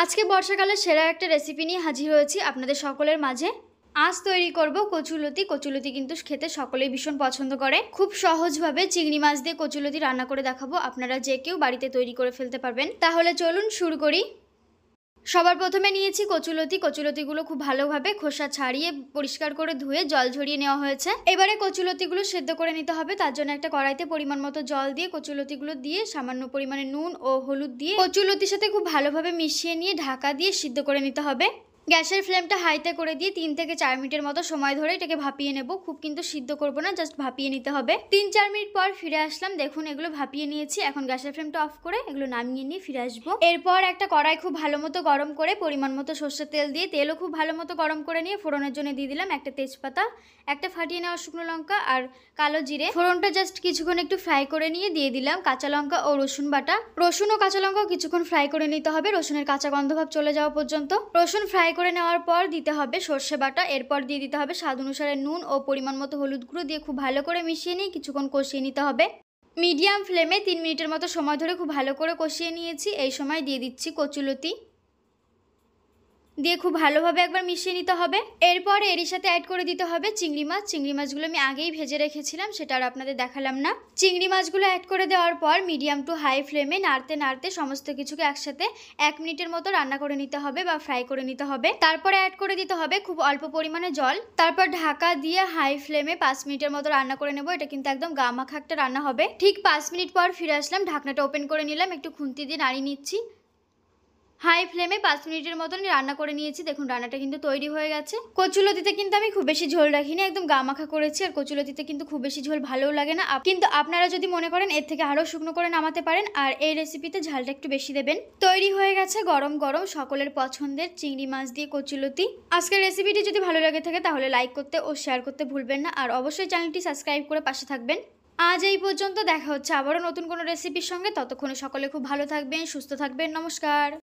আজকে বর্ষাকালের সেরা একটা রেসিপি নিয়ে হাজির হয়েছি আপনাদের সকলের মাঝে। আজ তৈরি করব কচুলতি। কচুলতি কিন্তু খেতে সকলেই ভীষণ পছন্দ করে। খুব সহজভাবে চিংড়ি মাছ দিয়ে কচুলতি রান্না করে দেখাবো, আপনারা যে কেউ বাড়িতে তৈরি করে ফেলতে পারবেন। তাহলে চলুন শুরু করি। সবার প্রথমে নিয়েছি কচুলতি। কচুলতিগুলো খুব ভালোভাবে খোসা ছাড়িয়ে পরিষ্কার করে ধুয়ে জল ঝরিয়ে নেওয়া হয়েছে। এবারে কচুলতিগুলো সেদ্ধ করে নিতে হবে। তার জন্য একটা কড়াইতে পরিমাণ মতো জল দিয়ে কচুলতিগুলো দিয়ে সামান্য পরিমাণে নুন ও হলুদ দিয়ে কচুলতির সাথে খুব ভালোভাবে মিশিয়ে নিয়ে ঢাকা দিয়ে সিদ্ধ করে নিতে হবে। গ্যাসের ফ্লেমটা হাইতে করে দিয়ে 3 থেকে 4 মিনিটের মতো সময় ধরে এটাকে ভাপিয়ে নেব। খুব কিন্তু সিদ্ধ করব না, জাস্ট ভাপিয়ে নিতে হবে। 3-4 মিনিট পর ফিরে আসলাম। দেখুন এগুলো ভাপিয়ে নিয়েছি। এখন গ্যাসের ফ্লেমটা অফ করে এগুলো নামিয়ে নিয়ে ফিরে আসবো। এরপর একটা কড়াই খুব ভালো মতো গরম করে পরিমাণ মতো সর্ষের তেল দিয়ে তেলও খুব ভালো মতো গরম করে নিয়ে ফোড়নের জন্য দিয়ে দিলাম একটা তেজপাতা, একটা ফাটিয়ে নেওয়া শুকনো লঙ্কা আর কালো জিরে। ফোড়নটা জাস্ট কিছুক্ষণ একটু ফ্রাই করে নিয়ে দিয়ে দিলাম কাঁচা লঙ্কা ও রসুন বাটা। রসুন ও কাঁচা লঙ্কাও কিছুক্ষণ ফ্রাই করে নিতে হবে, রসুনের কাঁচা গন্ধভাব চলে যাওয়া পর্যন্ত। রসুন ফ্রাই করে নেওয়ার পর দিতে হবে সর্ষে বাটা। এরপর দিয়ে দিতে হবে স্বাদ অনুসারে নুন ও পরিমাণ মতো হলুদ গুঁড়ো দিয়ে খুব ভালো করে মিশিয়ে নিয়ে কিছুক্ষণ কষিয়ে নিতে হবে। মিডিয়াম ফ্লেমে 3 মিনিটের মতো সময় ধরে খুব ভালো করে কষিয়ে নিয়েছি। এই সময় দিয়ে দিচ্ছি কচুলতি, দিয়ে খুব ভালোভাবে একবার মিশিয়ে নিতে হবে। এরপর এরই সাথে অ্যাড করে দিতে হবে চিংড়ি মাছ। চিংড়ি মাছগুলো আমি আগেই ভেজে রেখেছিলাম, সেটা আর আপনাদের দেখালাম না। চিংড়ি মাছগুলো অ্যাড করে দেওয়ার পর মিডিয়াম টু হাই ফ্লেমে নাড়তে নাড়তে সমস্ত কিছুকে একসাথে 1 মিনিটের মতো রান্না করে নিতে হবে বা ফ্রাই করে নিতে হবে। তারপরে অ্যাড করে দিতে হবে খুব অল্প পরিমাণে জল। তারপর ঢাকা দিয়ে হাই ফ্লেমে 5 মিনিটের মতো রান্না করে নেব। এটা কিন্তু একদম গামাখা একটা রান্না হবে। ঠিক 5 মিনিট পর ফিরে আসলাম, ঢাকনাটা ওপেন করে নিলাম, একটু খুন্তি দিয়ে নাড়িয়ে নিচ্ছি। হাই ফ্লেমে 5 মিনিটের মতন রান্না করে নিয়েছি। দেখুন রান্নাটা কিন্তু তৈরি হয়ে গেছে। কচুলতিতে কিন্তু আমি খুব বেশি ঝোল রাখিনি, একদম গামাখা করেছি। আর কচুলতিতে কিন্তু খুব বেশি ঝোল ভালোও লাগে না, কিন্তু আপনারা যদি মনে করেন এর থেকে আরও শুকনো করে নামাতে পারেন। আর এই রেসিপিতে ঝালটা একটু বেশি দেবেন। তৈরি হয়ে গেছে গরম গরম সকলের পছন্দের চিংড়ি মাছ দিয়ে কচুলতি। আজকের রেসিপিটি যদি ভালো লাগে থাকে তাহলে লাইক করতে ও শেয়ার করতে ভুলবেন না। আর অবশ্যই চ্যানেলটি সাবস্ক্রাইব করে পাশে থাকবেন। আজ এই পর্যন্ত, দেখা হচ্ছে আবারও নতুন কোনো রেসিপির সঙ্গে। ততক্ষণে সকলে খুব ভালো থাকবেন, সুস্থ থাকবেন। নমস্কার।